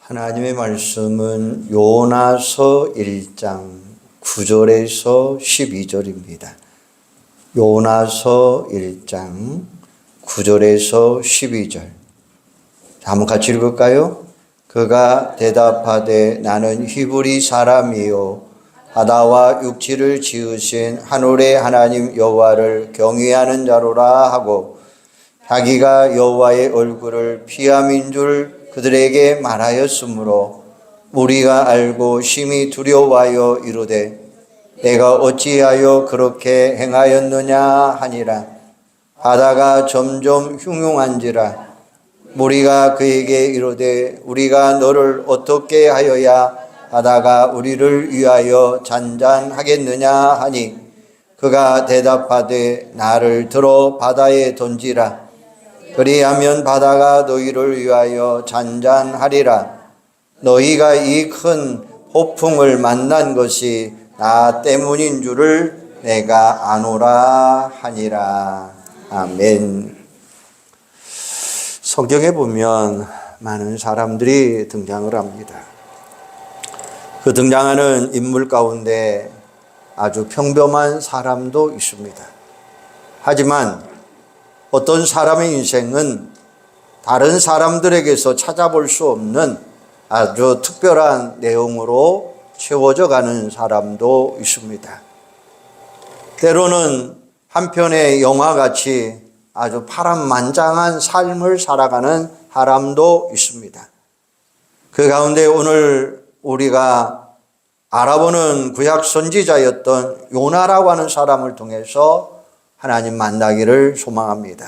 하나님의 말씀은 요나서 1장 9절에서 12절입니다. 요나서 1장 9절에서 12절. 한번 같이 읽을까요? 그가 대답하되 나는 히브리 사람이요 바다와 육지를 지으신 하늘의 하나님 여호와를 경외하는 자로라 하고 자기가 여호와의 얼굴을 피함인 줄 그들에게 말하였으므로 우리가 알고 심히 두려워하여 이르되 내가 어찌하여 그렇게 행하였느냐 하니라. 바다가 점점 흉흉한지라. 무리가 그에게 이르되 우리가 너를 어떻게 하여야 바다가 우리를 위하여 잔잔하겠느냐 하니 그가 대답하되 나를 들어 바다에 던지라. 그리하면 바다가 너희를 위하여 잔잔하리라. 너희가 이 큰 폭풍을 만난 것이 나 때문인 줄을 내가 아노라 하니라. 아멘. 성경에 보면 많은 사람들이 등장을 합니다. 그 등장하는 인물 가운데 아주 평범한 사람도 있습니다. 하지만 어떤 사람의 인생은 다른 사람들에게서 찾아볼 수 없는 아주 특별한 내용으로 채워져 가는 사람도 있습니다. 때로는 한 편의 영화같이 아주 파란만장한 삶을 살아가는 사람도 있습니다. 그 가운데 오늘 우리가 알아보는 구약 선지자였던 요나라고 하는 사람을 통해서 하나님 만나기를 소망합니다.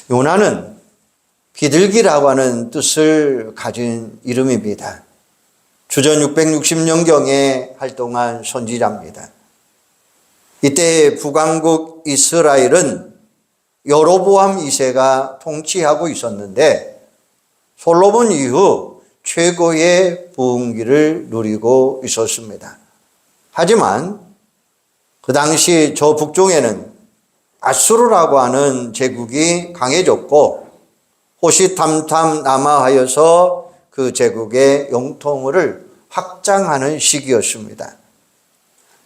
요나는 비둘기라고 하는 뜻을 가진 이름입니다. 주전 660년경에 활동한 선지자입니다. 이때 북왕국 이스라엘은 여로보암 2세가 통치하고 있었는데 솔로몬 이후 최고의 부흥기를 누리고 있었습니다. 하지만 그 당시 저 북쪽에는 아수르라고 하는 제국이 강해졌고 호시탐탐 남하하여서 그 제국의 영토를 확장하는 시기였습니다.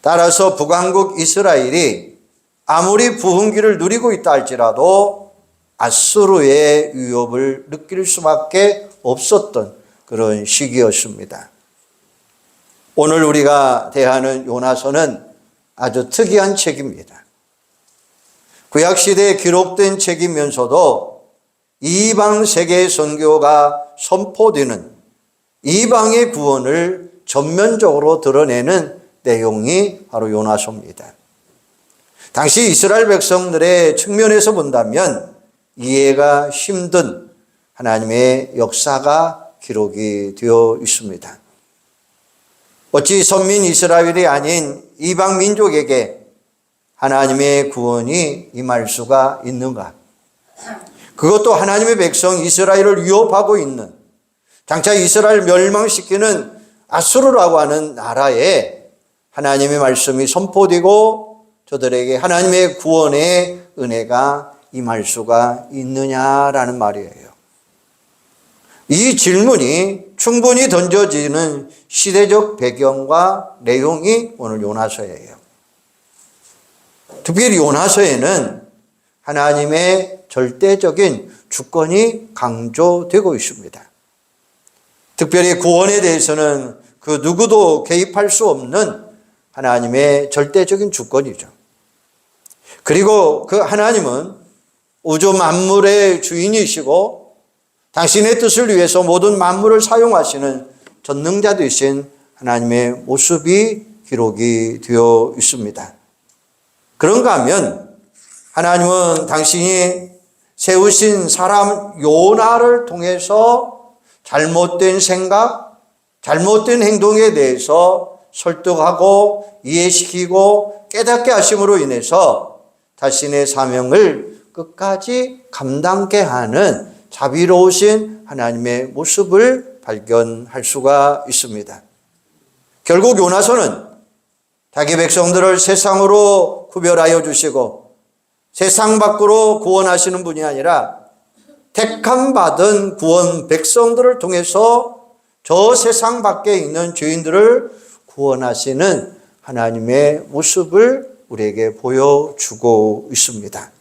따라서 북왕국 이스라엘이 아무리 부흥기를 누리고 있다 할지라도 아수르의 위협을 느낄 수밖에 없었던 그런 시기였습니다. 오늘 우리가 대하는 요나서는 아주 특이한 책입니다. 구약시대에 기록된 책이면서도 이방 세계 선교가 선포되는 이방의 구원을 전면적으로 드러내는 내용이 바로 요나서입니다. 당시 이스라엘 백성들의 측면에서 본다면 이해가 힘든 하나님의 역사가 기록이 되어 있습니다. 어찌 선민 이스라엘이 아닌 이방 민족에게 하나님의 구원이 임할 수가 있는가? 그것도 하나님의 백성 이스라엘을 위협하고 있는 장차 이스라엘 멸망시키는 아수르라고 하는 나라에 하나님의 말씀이 선포되고 저들에게 하나님의 구원의 은혜가 임할 수가 있느냐라는 말이에요. 이 질문이 충분히 던져지는 시대적 배경과 내용이 오늘 요나서예요. 특별히 요나서에는 하나님의 절대적인 주권이 강조되고 있습니다. 특별히 구원에 대해서는 그 누구도 개입할 수 없는 하나님의 절대적인 주권이죠. 그리고 그 하나님은 우주 만물의 주인이시고 당신의 뜻을 위해서 모든 만물을 사용하시는 전능자 되신 하나님의 모습이 기록이 되어 있습니다. 그런가 하면 하나님은 당신이 세우신 사람 요나를 통해서 잘못된 생각, 잘못된 행동에 대해서 설득하고 이해시키고 깨닫게 하심으로 인해서 자신의 사명을 끝까지 감당케 하는 자비로우신 하나님의 모습을 발견할 수가 있습니다. 결국 요나서는 자기 백성들을 세상으로 구별하여 주시고 세상 밖으로 구원하시는 분이 아니라 택함 받은 구원 백성들을 통해서 저 세상 밖에 있는 죄인들을 구원하시는 하나님의 모습을 우리에게 보여주고 있습니다.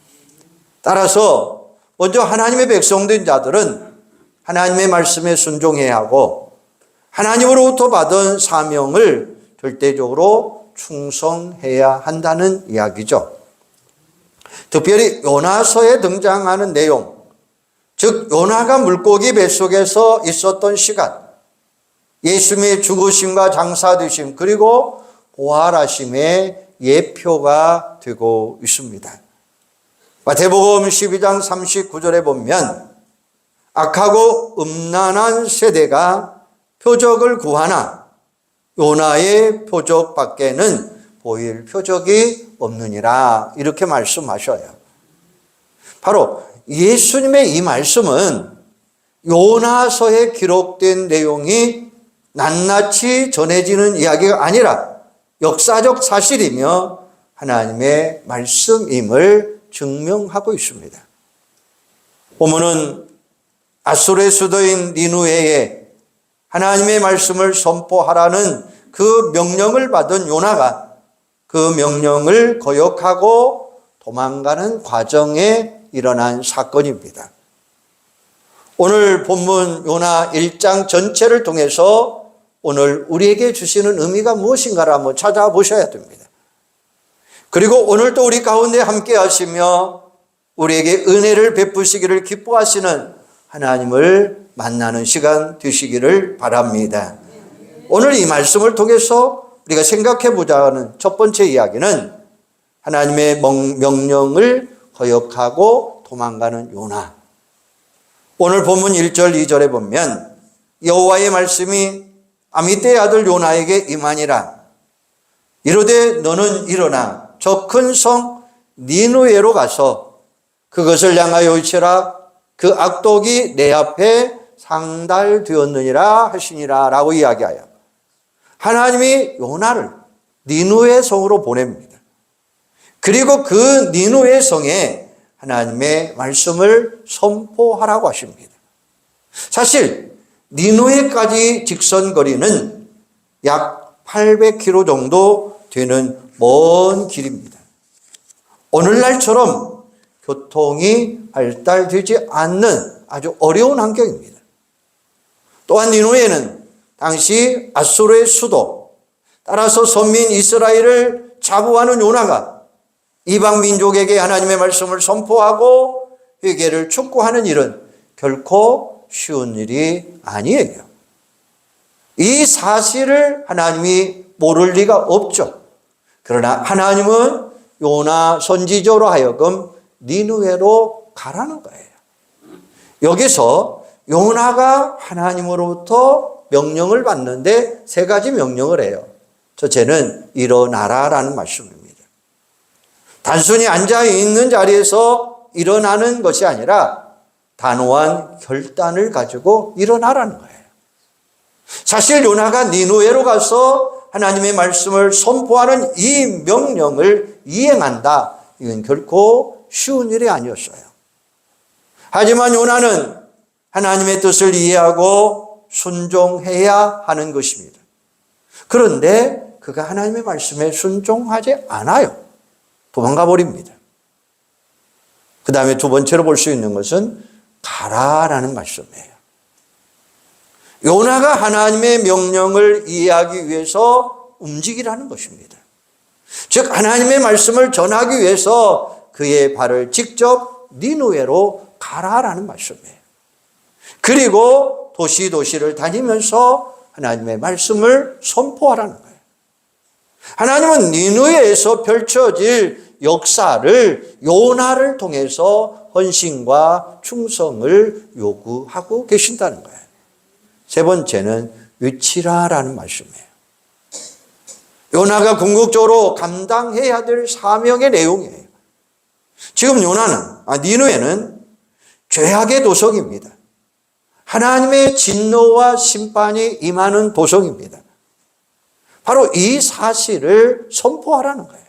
따라서 먼저 하나님의 백성된 자들은 하나님의 말씀에 순종해야 하고 하나님으로부터 받은 사명을 절대적으로 충성해야 한다는 이야기죠. 특별히 요나서에 등장하는 내용, 즉 요나가 물고기 뱃속에서 있었던 시간, 예수님의 죽으심과 장사되심 그리고 부활하심의 예표가 되고 있습니다. 마태복음 12장 39절에 보면 악하고 음란한 세대가 표적을 구하나 요나의 표적 밖에는 보일 표적이 없느니라 이렇게 말씀하셔요. 바로 예수님의 이 말씀은 요나서에 기록된 내용이 낱낱이 전해지는 이야기가 아니라 역사적 사실이며 하나님의 말씀임을 증명하고 있습니다. 보면은 아수르의 수도인 니느웨에 하나님의 말씀을 선포하라는 그 명령을 받은 요나가 그 명령을 거역하고 도망가는 과정에 일어난 사건입니다. 오늘 본문 요나 1장 전체를 통해서 오늘 우리에게 주시는 의미가 무엇인가를 한번 찾아보셔야 됩니다. 그리고 오늘도 우리 가운데 함께 하시며 우리에게 은혜를 베푸시기를 기뻐하시는 하나님을 만나는 시간 되시기를 바랍니다. 오늘 이 말씀을 통해서 우리가 생각해 보자 하는 첫 번째 이야기는 하나님의 명령을 거역하고 도망가는 요나. 오늘 본문 1절 2절에 보면 여호와의 말씀이 아미떼의 아들 요나에게 임하니라. 이르되 너는 일어나 저 큰 성 니느웨로 가서 그것을 향하여 외치라. 그 악독이 내 앞에 상달되었느니라 하시니라 라고 이야기하여 하나님이 요나를 니느웨 성으로 보냅니다. 그리고 그 니느웨 성에 하나님의 말씀을 선포하라고 하십니다. 사실 니느웨까지 직선 거리는 약 800km 정도 되는 먼 길입니다. 오늘날처럼 교통이 발달되지 않는 아주 어려운 환경입니다. 또한 니느웨는 당시 아수르의 수도, 따라서 선민 이스라엘을 자부하는 요나가 이방 민족에게 하나님의 말씀을 선포하고 회개를 촉구하는 일은 결코 쉬운 일이 아니에요. 이 사실을 하나님이 모를 리가 없죠. 그러나 하나님은 요나 선지자로 하여금 니느웨로 가라는 거예요. 여기서 요나가 하나님으로부터 명령을 받는데 세 가지 명령을 해요. 첫째는 일어나라라는 말씀입니다. 단순히 앉아있는 자리에서 일어나는 것이 아니라 단호한 결단을 가지고 일어나라는 거예요. 사실 요나가 니느웨로 가서 하나님의 말씀을 선포하는 이 명령을 이행한다. 이건 결코 쉬운 일이 아니었어요. 하지만 요나는 하나님의 뜻을 이해하고 순종해야 하는 것입니다. 그런데 그가 하나님의 말씀에 순종하지 않아요. 도망가 버립니다. 그 다음에 두 번째로 볼 수 있는 것은 가라라는 말씀이에요. 요나가 하나님의 명령을 이해하기 위해서 움직이라는 것입니다. 즉 하나님의 말씀을 전하기 위해서 그의 발을 직접 니느웨로 가라라는 말씀이에요. 그리고 도시도시를 다니면서 하나님의 말씀을 선포하라는 거예요. 하나님은 니느웨에서 펼쳐질 역사를 요나를 통해서 헌신과 충성을 요구하고 계신다는 거예요. 세 번째는 외치라라는 말씀이에요. 요나가 궁극적으로 감당해야 될 사명의 내용이에요. 지금 니느웨는 죄악의 도성입니다. 하나님의 진노와 심판이 임하는 도성입니다. 바로 이 사실을 선포하라는 거예요.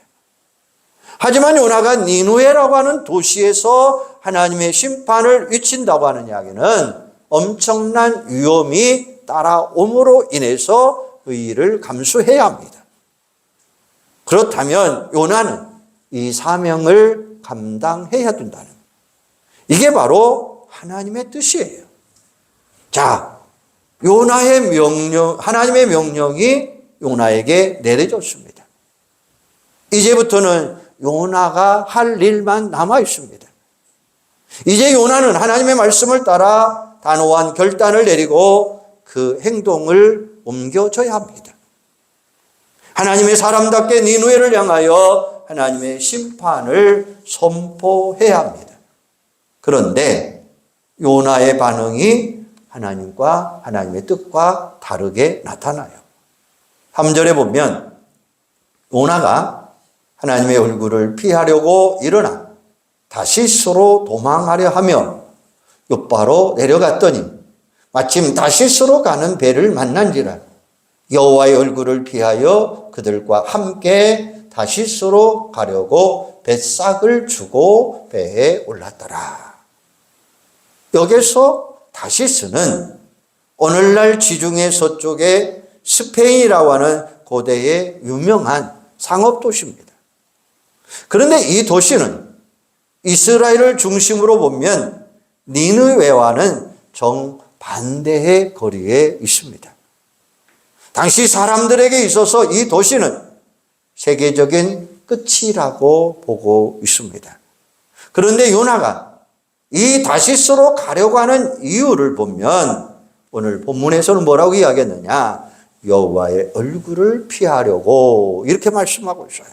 하지만 요나가 니느웨라고 하는 도시에서 하나님의 심판을 외친다고 하는 이야기는 엄청난 위험이 따라옴으로 인해서 그 일을 감수해야 합니다. 그렇다면 요나는 이 사명을 감당해야 된다는 거예요. 이게 바로 하나님의 뜻이에요. 자, 하나님의 명령이 요나에게 내려졌습니다. 이제부터는 요나가 할 일만 남아 있습니다. 이제 요나는 하나님의 말씀을 따라 단호한 결단을 내리고 그 행동을 옮겨줘야 합니다. 하나님의 사람답게 니느웨를 향하여 하나님의 심판을 선포해야 합니다. 그런데 요나의 반응이 하나님과 하나님의 뜻과 다르게 나타나요. 3절에 보면 요나가 하나님의 얼굴을 피하려고 일어나 다시스로 도망하려 하며 욥바로 내려갔더니 마침 다시스로 가는 배를 만난지라 여호와의 얼굴을 피하여 그들과 함께 다시스로 가려고 뱃삭을 주고 배에 올랐더라. 여기서 다시스는 오늘날 지중해 서쪽의 스페인이라고 하는 고대의 유명한 상업도시입니다. 그런데 이 도시는 이스라엘을 중심으로 보면 니느웨와는 정반대의 거리에 있습니다. 당시 사람들에게 있어서 이 도시는 세계적인 끝이라고 보고 있습니다. 그런데 요나가 이 다시스로 가려고 하는 이유를 보면 오늘 본문에서는 뭐라고 이야기했느냐? 여호와의 얼굴을 피하려고 이렇게 말씀하고 있어요.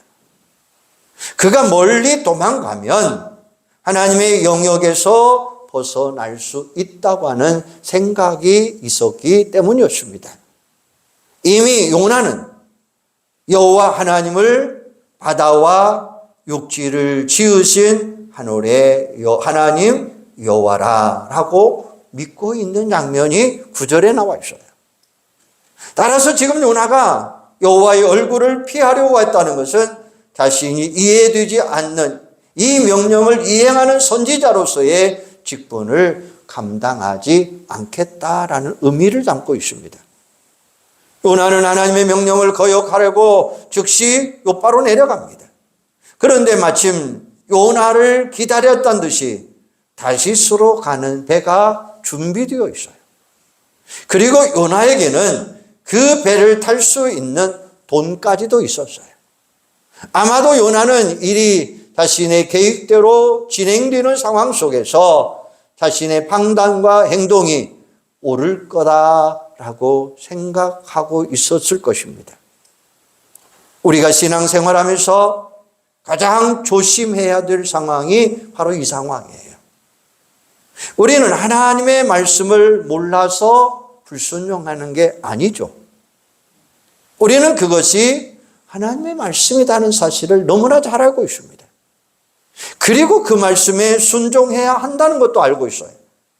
그가 멀리 도망가면 하나님의 영역에서 벗어날 수 있다고 하는 생각이 있었기 때문이었습니다. 이미 요나는 여호와 하나님을 바다와 육지를 지으신 하늘의 하나님 여호와라라고 믿고 있는 장면이 9절에 나와 있어요. 따라서 지금 요나가 여호와의 얼굴을 피하려고 했다는 것은 자신이 이해되지 않는 이 명령을 이행하는 선지자로서의 직분을 감당하지 않겠다라는 의미를 담고 있습니다. 요나는 하나님의 명령을 거역하려고 즉시 욥바로 내려갑니다. 그런데 마침 요나를 기다렸던 듯이 다시스로 가는 배가 준비되어 있어요. 그리고 요나에게는 그 배를 탈 수 있는 돈까지도 있었어요. 아마도 요나는 일이 자신의 계획대로 진행되는 상황 속에서 자신의 판단과 행동이 옳을 거다라고 생각하고 있었을 것입니다. 우리가 신앙생활하면서 가장 조심해야 될 상황이 바로 이 상황이에요. 우리는 하나님의 말씀을 몰라서 불순종하는 게 아니죠. 우리는 그것이 하나님의 말씀이라는 사실을 너무나 잘 알고 있습니다. 그리고 그 말씀에 순종해야 한다는 것도 알고 있어요.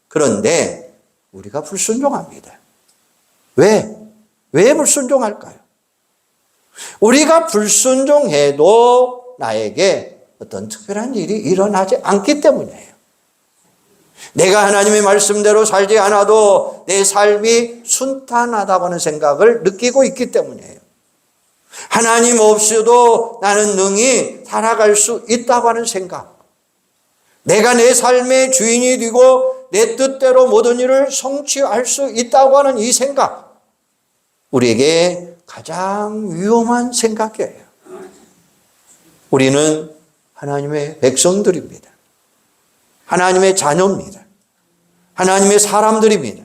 그런데 우리가 불순종합니다. 왜? 왜 불순종할까요? 우리가 불순종해도 나에게 어떤 특별한 일이 일어나지 않기 때문이에요. 내가 하나님의 말씀대로 살지 않아도 내 삶이 순탄하다고 하는 생각을 느끼고 있기 때문이에요. 하나님 없이도 나는 능히 살아갈 수 있다고 하는 생각. 내가 내 삶의 주인이 되고 내 뜻대로 모든 일을 성취할 수 있다고 하는 이 생각. 우리에게 가장 위험한 생각이에요. 우리는 하나님의 백성들입니다. 하나님의 자녀입니다. 하나님의 사람들입니다.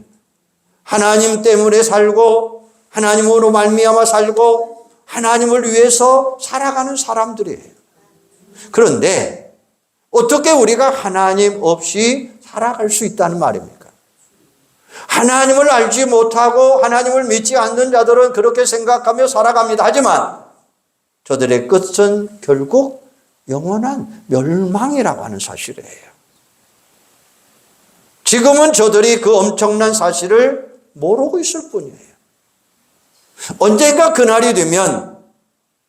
하나님 때문에 살고 하나님으로 말미암아 살고 하나님을 위해서 살아가는 사람들이에요. 그런데 어떻게 우리가 하나님 없이 살아갈 수 있다는 말입니까? 하나님을 알지 못하고 하나님을 믿지 않는 자들은 그렇게 생각하며 살아갑니다. 하지만 저들의 끝은 결국 영원한 멸망이라고 하는 사실이에요. 지금은 저들이 그 엄청난 사실을 모르고 있을 뿐이에요. 언젠가 그날이 되면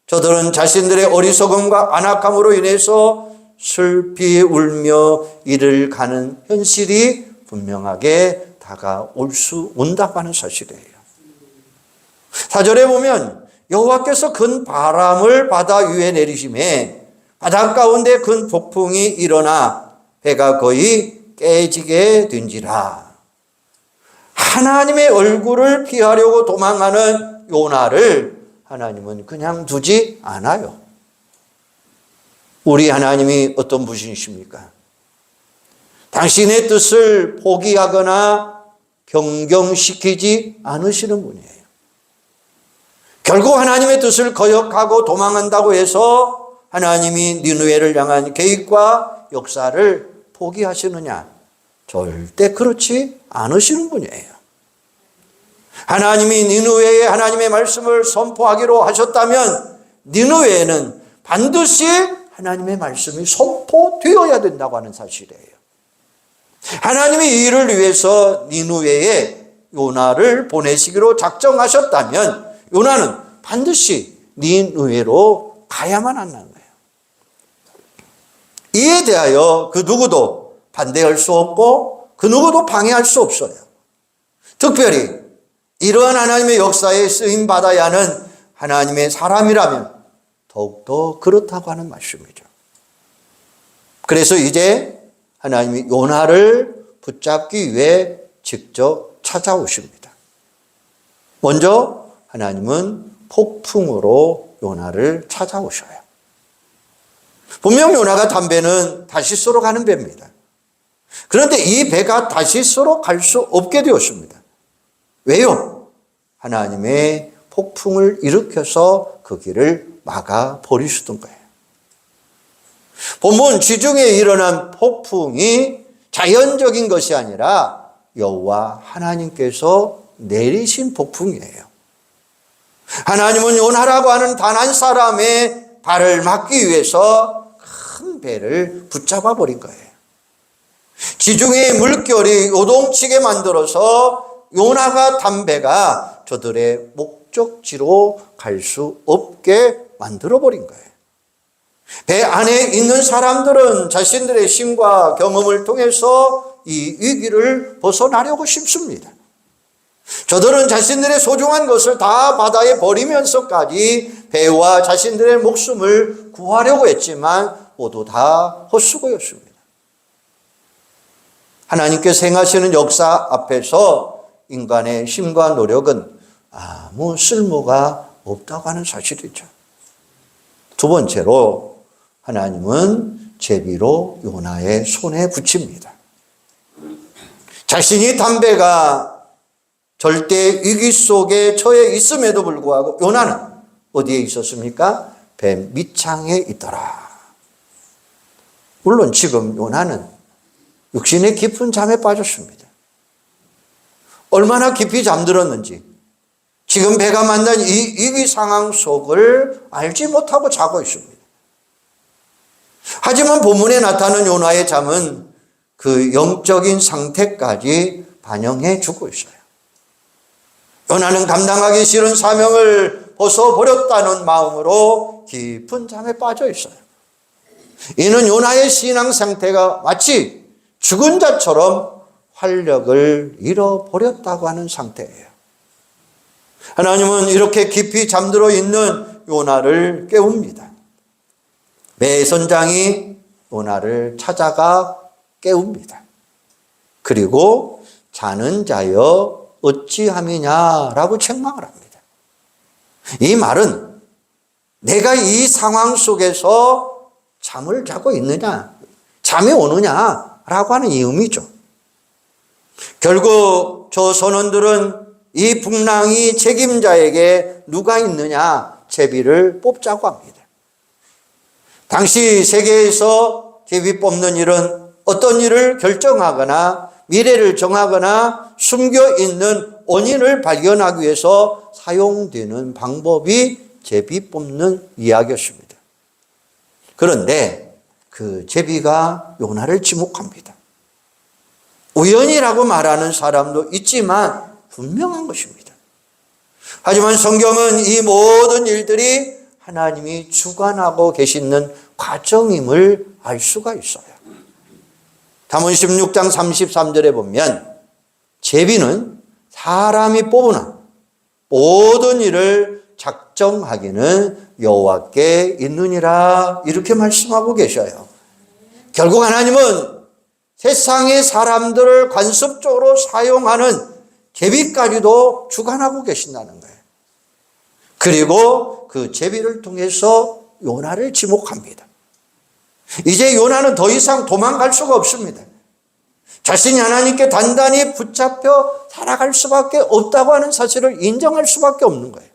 저들은 자신들의 어리석음과 안악함으로 인해서 슬피 울며 이를 가는 현실이 분명하게 다가올 수 온다고 하는 사실이에요. 4절에 보면 여호와께서 큰 바람을 바다 위에 내리심에 바다 가운데 큰 폭풍이 일어나 배가 거의 깨지게 된지라. 하나님의 얼굴을 피하려고 도망하는 요나를 하나님은 그냥 두지 않아요. 우리 하나님이 어떤 분이십니까? 당신의 뜻을 포기하거나 변경시키지 않으시는 분이에요. 결국 하나님의 뜻을 거역하고 도망한다고 해서 하나님이 니느웨를 향한 계획과 역사를 포기하시느냐? 절대 그렇지 않으시는 분이에요. 하나님이 니느웨에 하나님의 말씀을 선포하기로 하셨다면 니느웨에는 반드시 하나님의 말씀이 선포되어야 된다고 하는 사실이에요. 하나님이 이 일을 위해서 니느웨에 요나를 보내시기로 작정하셨다면 요나는 반드시 니느웨로 가야만 한다는 거예요. 이에 대하여 그 누구도 반대할 수 없고 그 누구도 방해할 수 없어요. 특별히 이러한 하나님의 역사에 쓰임받아야 하는 하나님의 사람이라면 더욱더 그렇다고 하는 말씀이죠. 그래서 이제 하나님이 요나를 붙잡기 위해 직접 찾아오십니다. 먼저 하나님은 폭풍으로 요나를 찾아오셔요. 분명 요나가 탄 배는 다시스로 가는 배입니다. 그런데 이 배가 다시스로 갈 수 없게 되었습니다. 왜요? 하나님의 폭풍을 일으켜서 그 길을 막아버리시던 거예요. 본문 지중해에 일어난 폭풍이 자연적인 것이 아니라 여호와 하나님께서 내리신 폭풍이에요. 하나님은 요나라고 하는 단 한 사람의 발을 막기 위해서 큰 배를 붙잡아 버린 거예요. 지중해의 물결이 요동치게 만들어서 요나가 탄 배가 저들의 목적지로 갈 수 없게 만들어 버린 거예요. 배 안에 있는 사람들은 자신들의 신과 경험을 통해서 이 위기를 벗어나려고 싶습니다. 저들은 자신들의 소중한 것을 다 바다에 버리면서까지 배와 자신들의 목숨을 구하려고 했지만 모두 다 헛수고였습니다. 하나님께서 행하시는 역사 앞에서 인간의 힘과 노력은 아무 쓸모가 없다고 하는 사실이죠. 두 번째로 하나님은 제비로 요나의 손에 붙입니다. 자신이 탄 배가 절대 위기 속에 처해 있음에도 불구하고 요나는 어디에 있었습니까? 배 밑창에 있더라. 물론 지금 요나는 육신의 깊은 잠에 빠졌습니다. 얼마나 깊이 잠들었는지 지금 배가 만난 이 위기 상황 속을 알지 못하고 자고 있습니다. 하지만 본문에 나타나는 요나의 잠은 그 영적인 상태까지 반영해 주고 있어요. 요나는 감당하기 싫은 사명을 벗어버렸다는 마음으로 깊은 잠에 빠져 있어요. 이는 요나의 신앙 상태가 마치 죽은 자처럼 활력을 잃어버렸다고 하는 상태예요. 하나님은 이렇게 깊이 잠들어 있는 요나를 깨웁니다. 배 선장이 요나를 찾아가 깨웁니다. 그리고 자는 자여 어찌함이냐라고 책망을 합니다. 이 말은 내가 이 상황 속에서 잠을 자고 있느냐, 잠이 오느냐라고 하는 의미죠. 결국 저 선원들은 이 풍랑이 책임자에게 누가 있느냐 제비를 뽑자고 합니다. 당시 세계에서 제비 뽑는 일은 어떤 일을 결정하거나 미래를 정하거나 숨겨있는 원인을 발견하기 위해서 사용되는 방법이 제비 뽑는 이야기였습니다. 그런데 그 제비가 요나를 지목합니다. 우연이라고 말하는 사람도 있지만 분명한 것입니다. 하지만 성경은 이 모든 일들이 하나님이 주관하고 계시는 과정임을 알 수가 있어요. 잠언 16장 33절에 보면 제비는 사람이 뽑으나 모든 일을 작정하기는 여호와께 있느니라 이렇게 말씀하고 계셔요. 결국 하나님은 세상의 사람들을 관습적으로 사용하는 제비까지도 주관하고 계신다는 거예요. 그리고 그 제비를 통해서 요나를 지목합니다. 이제 요나는 더 이상 도망갈 수가 없습니다. 자신이 하나님께 단단히 붙잡혀 살아갈 수밖에 없다고 하는 사실을 인정할 수밖에 없는 거예요.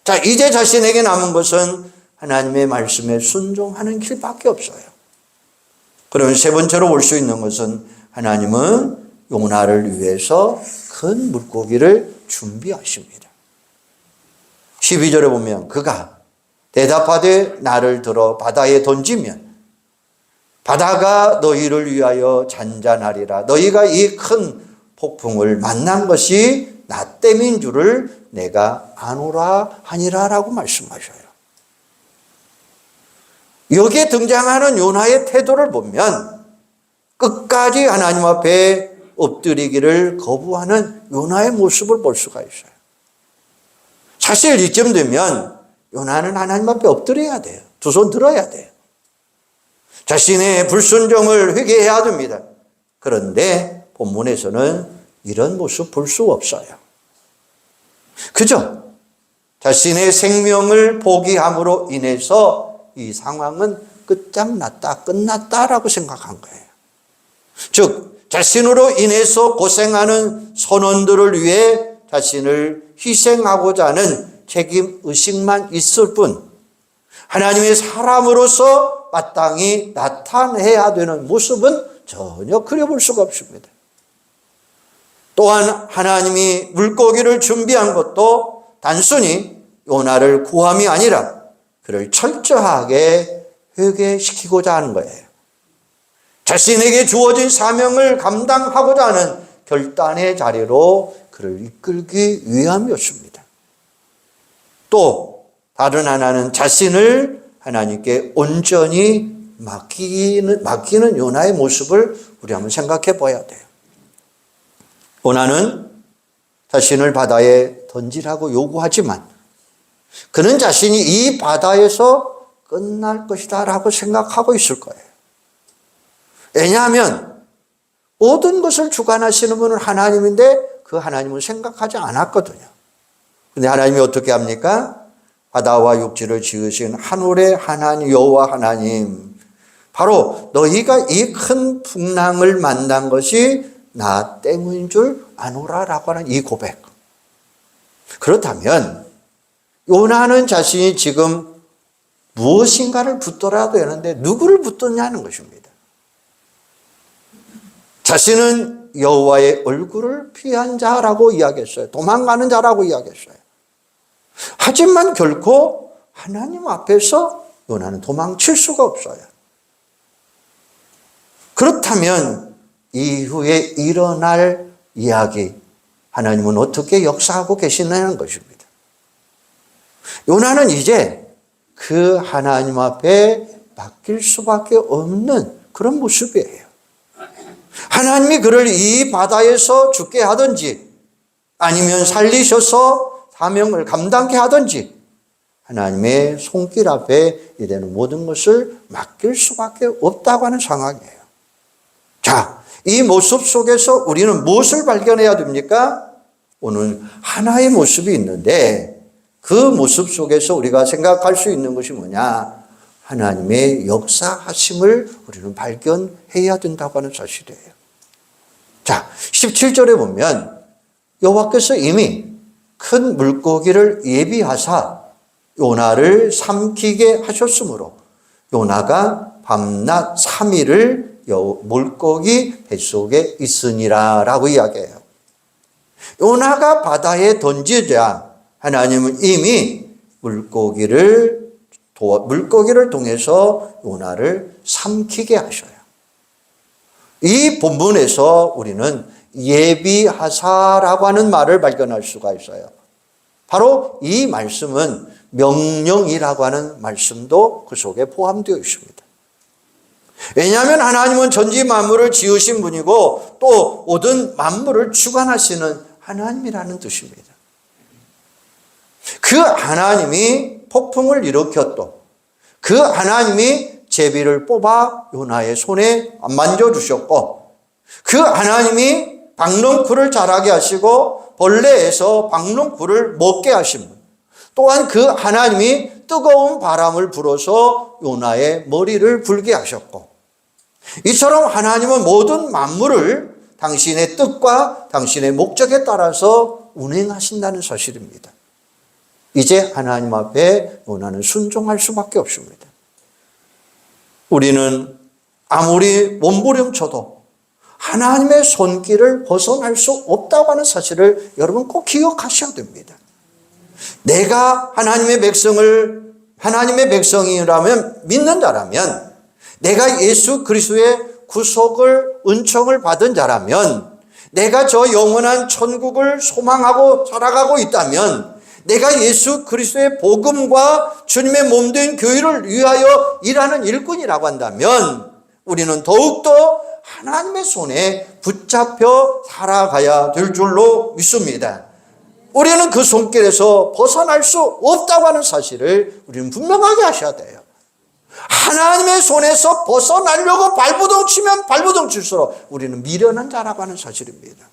자, 이제 자신에게 남은 것은 하나님의 말씀에 순종하는 길밖에 없어요. 그러면 세 번째로 볼 수 있는 것은 하나님은 요나를 위해서 큰 물고기를 준비하십니다. 12절에 보면 그가 대답하되 나를 들어 바다에 던지면 바다가 너희를 위하여 잔잔하리라. 너희가 이 큰 폭풍을 만난 것이 나 때문인 줄을 내가 아노라 하니라 라고 말씀하셔요. 여기에 등장하는 요나의 태도를 보면 끝까지 하나님 앞에 엎드리기를 거부하는 요나의 모습을 볼 수가 있어요. 사실 이쯤 되면 요나는 하나님 앞에 엎드려야 돼요. 두 손 들어야 돼요. 자신의 불순종을 회개해야 됩니다. 그런데 본문에서는 이런 모습 볼 수 없어요. 그죠? 자신의 생명을 포기함으로 인해서 이 상황은 끝장났다, 끝났다라고 생각한 거예요. 즉, 자신으로 인해서 고생하는 선원들을 위해 자신을 희생하고자 하는 책임의식만 있을 뿐, 하나님의 사람으로서 마땅히 나타내야 되는 모습은 전혀 그려볼 수가 없습니다. 또한 하나님이 물고기를 준비한 것도 단순히 요나를 구함이 아니라 그를 철저하게 회개시키고자 하는 거예요. 자신에게 주어진 사명을 감당하고자 하는 결단의 자리로 그를 이끌기 위함이었습니다. 또 다른 하나는 자신을 하나님께 온전히 맡기는 요나의 모습을 우리 한번 생각해 봐야 돼요. 요나는 자신을 바다에 던지라고 요구하지만 그는 자신이 이 바다에서 끝날 것이다 라고 생각하고 있을 거예요. 왜냐하면 모든 것을 주관하시는 분은 하나님인데 그 하나님은 생각하지 않았거든요. 그런데 하나님이 어떻게 합니까? 바다와 육지를 지으신 하늘의 하나님 여호와 하나님, 바로 너희가 이 큰 풍랑을 만난 것이 나 때문인 줄 아노라라고 하는 이 고백. 그렇다면 요나는 자신이 지금 무엇인가를 붙들어야 되는데 누구를 붙드냐는 것입니다. 자신은 여호와의 얼굴을 피한 자라고 이야기했어요. 도망가는 자라고 이야기했어요. 하지만 결코 하나님 앞에서 요나는 도망칠 수가 없어요. 그렇다면 이후에 일어날 이야기, 하나님은 어떻게 역사하고 계시냐는 것입니다. 요나는 이제 그 하나님 앞에 맡길 수밖에 없는 그런 모습이에요. 하나님이 그를 이 바다에서 죽게 하든지 아니면 살리셔서 사명을 감당케 하든지 하나님의 손길 앞에 이제는 모든 것을 맡길 수밖에 없다고 하는 상황이에요. 자, 이 모습 속에서 우리는 무엇을 발견해야 됩니까? 오늘 하나의 모습이 있는데 그 모습 속에서 우리가 생각할 수 있는 것이 뭐냐? 하나님의 역사하심을 우리는 발견해야 된다고 하는 사실이에요. 자, 17절에 보면 여호와께서 이미 큰 물고기를 예비하사 요나를 삼키게 하셨으므로 요나가 밤낮 3일을 물고기 뱃속에 있으니라 라고 이야기해요. 요나가 바다에 던지자 하나님은 이미 물고기를 통해서 요나를 삼키게 하셔요. 이 본문에서 우리는 예비하사라고 하는 말을 발견할 수가 있어요. 바로 이 말씀은 명령이라고 하는 말씀도 그 속에 포함되어 있습니다. 왜냐하면 하나님은 전지 만물을 지으신 분이고 또 모든 만물을 주관하시는 하나님이라는 뜻입니다. 그 하나님이 폭풍을 일으켰고 그 하나님이 제비를 뽑아 요나의 손에 만져주셨고 그 하나님이 박넝쿨을 자라게 하시고 벌레에서 박넝쿨을 먹게 하신 분, 또한 그 하나님이 뜨거운 바람을 불어서 요나의 머리를 불게 하셨고, 이처럼 하나님은 모든 만물을 당신의 뜻과 당신의 목적에 따라서 운행하신다는 사실입니다. 이제 하나님 앞에 요나는 순종할 수밖에 없습니다. 우리는 아무리 몸부림쳐도 하나님의 손길을 벗어날 수 없다고 하는 사실을 여러분 꼭 기억하셔야 됩니다. 내가 하나님의 백성이라면, 믿는 자라면, 내가 예수 그리스도의 구속을, 은총을 받은 자라면, 내가 저 영원한 천국을 소망하고 살아가고 있다면, 내가 예수 그리스도의 복음과 주님의 몸된 교회를 위하여 일하는 일꾼이라고 한다면 우리는 더욱더 하나님의 손에 붙잡혀 살아가야 될 줄로 믿습니다. 우리는 그 손길에서 벗어날 수 없다고 하는 사실을 우리는 분명하게 하셔야 돼요. 하나님의 손에서 벗어나려고 발버둥 치면 발버둥 칠수록 우리는 미련한 자라고 하는 사실입니다.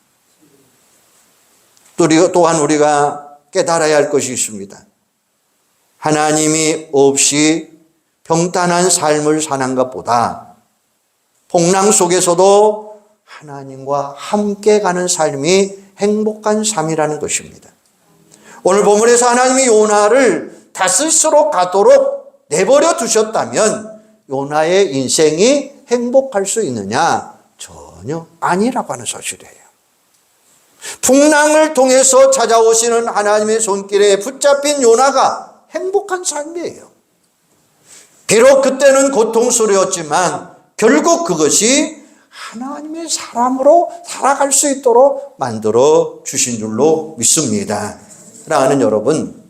또한 우리가 깨달아야 할 것이 있습니다. 하나님이 없이 평탄한 삶을 사는 것보다 풍랑 속에서도 하나님과 함께 가는 삶이 행복한 삶이라는 것입니다. 오늘 본문에서 하나님이 요나를 다스스로 가도록 내버려 두셨다면 요나의 인생이 행복할 수 있느냐? 전혀 아니라고 하는 사실이에요. 풍랑을 통해서 찾아오시는 하나님의 손길에 붙잡힌 요나가 행복한 삶이에요. 비록 그때는 고통스러웠지만 결국 그것이 하나님의 사람으로 살아갈 수 있도록 만들어 주신 줄로 믿습니다. 사랑하는 여러분,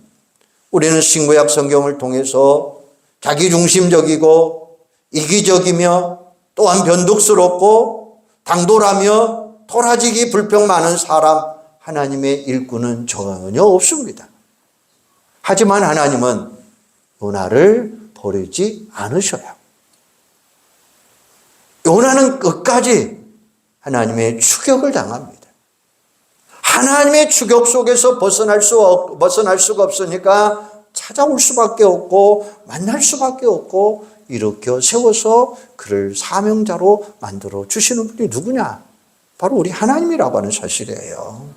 우리는 신구약 성경을 통해서 자기중심적이고 이기적이며 또한 변덕스럽고 당돌하며 토라지기 불평 많은 사람, 하나님의 일꾼은 전혀 없습니다. 하지만 하나님은 요나를 버리지 않으셔요. 요나는 끝까지 하나님의 추격을 당합니다. 하나님의 추격 속에서 벗어날 수가 없으니까 찾아올 수밖에 없고 만날 수밖에 없고 일으켜 세워서 그를 사명자로 만들어 주시는 분이 누구냐? 바로 우리 하나님이라고 하는 사실이에요.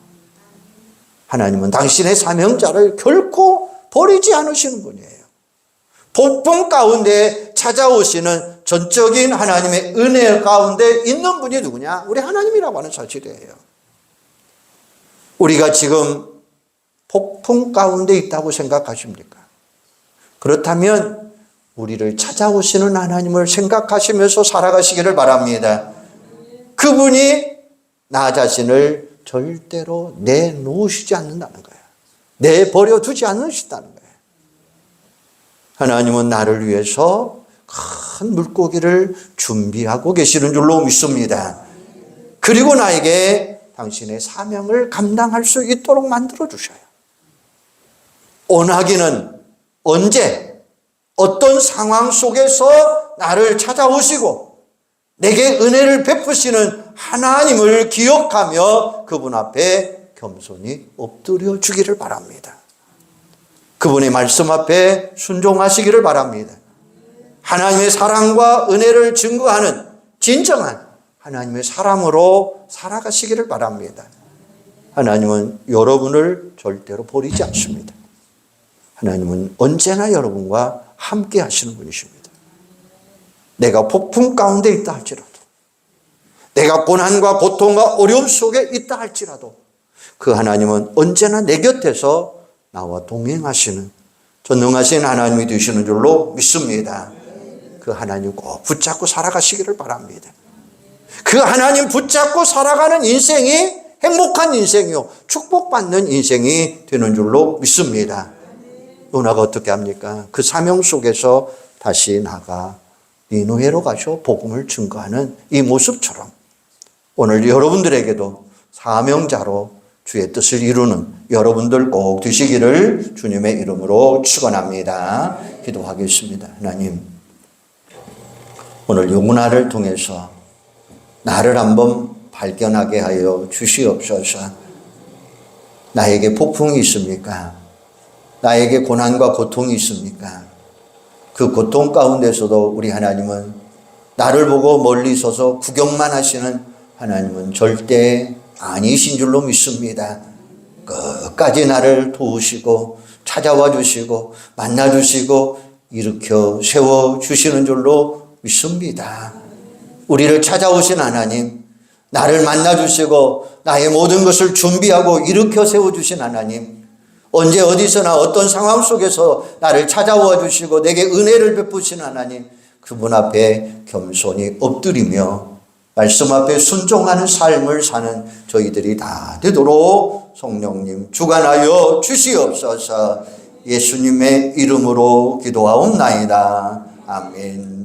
하나님은 당신의 사명자를 결코 버리지 않으시는 분이에요. 폭풍 가운데 찾아오시는 전적인 하나님의 은혜 가운데 있는 분이 누구냐? 우리 하나님이라고 하는 사실이에요. 우리가 지금 폭풍 가운데 있다고 생각하십니까? 그렇다면 우리를 찾아오시는 하나님을 생각하시면서 살아가시기를 바랍니다. 그분이 나 자신을 절대로 내놓으시지 않는다는 거예요. 내버려 두지 않으시다는 거예요. 하나님은 나를 위해서 큰 물고기를 준비하고 계시는 줄로 믿습니다. 그리고 나에게 당신의 사명을 감당할 수 있도록 만들어 주셔요. 원하기는 언제, 어떤 상황 속에서 나를 찾아오시고 내게 은혜를 베푸시는 하나님을 기억하며 그분 앞에 겸손히 엎드려 주기를 바랍니다. 그분의 말씀 앞에 순종하시기를 바랍니다. 하나님의 사랑과 은혜를 증거하는 진정한 하나님의 사람으로 살아가시기를 바랍니다. 하나님은 여러분을 절대로 버리지 않습니다. 하나님은 언제나 여러분과 함께 하시는 분이십니다. 내가 폭풍 가운데 있다 할지라도, 내가 고난과 고통과 어려움 속에 있다 할지라도 그 하나님은 언제나 내 곁에서 나와 동행하시는 전능하신 하나님이 되시는 줄로 믿습니다. 그 하나님 꼭 붙잡고 살아가시기를 바랍니다. 그 하나님 붙잡고 살아가는 인생이 행복한 인생이요, 축복받는 인생이 되는 줄로 믿습니다. 요나가 어떻게 합니까? 그 사명 속에서 다시 나가 니느웨로 가서 복음을 증거하는 이 모습처럼 오늘 여러분들에게도 사명자로 주의 뜻을 이루는 여러분들 꼭 되시기를 주님의 이름으로 축원합니다. 기도하겠습니다. 하나님, 오늘 요문화를 통해서 나를 한번 발견하게 하여 주시옵소서. 나에게 폭풍이 있습니까? 나에게 고난과 고통이 있습니까? 그 고통 가운데서도 우리 하나님은 나를 보고 멀리 서서 구경만 하시는 하나님은 절대 아니신 줄로 믿습니다. 끝까지 나를 도우시고 찾아와 주시고 만나 주시고 일으켜 세워 주시는 줄로 믿습니다. 우리를 찾아오신 하나님, 나를 만나 주시고 나의 모든 것을 준비하고 일으켜 세워 주신 하나님, 언제 어디서나 어떤 상황 속에서 나를 찾아와 주시고 내게 은혜를 베푸신 하나님, 그분 앞에 겸손히 엎드리며 말씀 앞에 순종하는 삶을 사는 저희들이 다 되도록 성령님 주관하여 주시옵소서. 예수님의 이름으로 기도하옵나이다. 아멘.